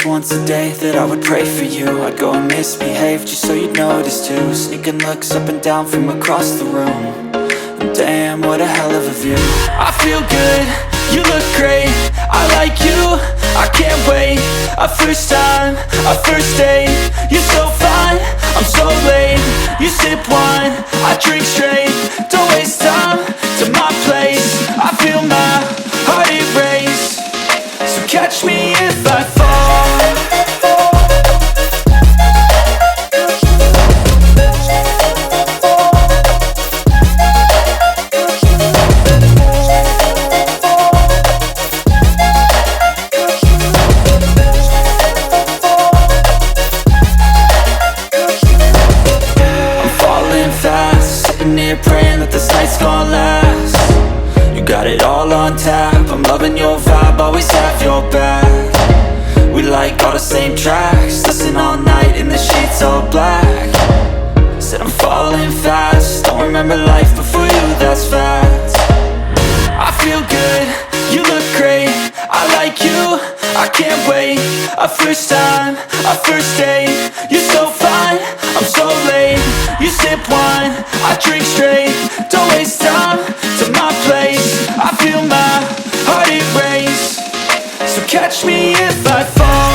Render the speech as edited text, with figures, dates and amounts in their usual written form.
was once a day that I would pray for you. I'd go and misbehave just so you'd notice too. Sneaking looks up and down from across the room. And damn, what a hell of a view. I feel good, you look great, I like you, I can't wait. A first time, a first date. You're so fine, I'm so late. You sip wine, I drink straight. Don't waste time to my place. I feel my heart erase. So catch me if I fall. Praying that this night's gonna last. You got it all on tap, I'm loving your vibe, always have your back. We like all the same tracks, listen all night in the sheets all black. Said I'm falling fast, don't remember life before you, that's fact. I feel good, you look great, I like you, I can't wait. A first time, a first date. You're so fine, I'm so late. You sip wine, I drink straight. Don't waste time to my place. I feel my heart erase. So catch me if I fall.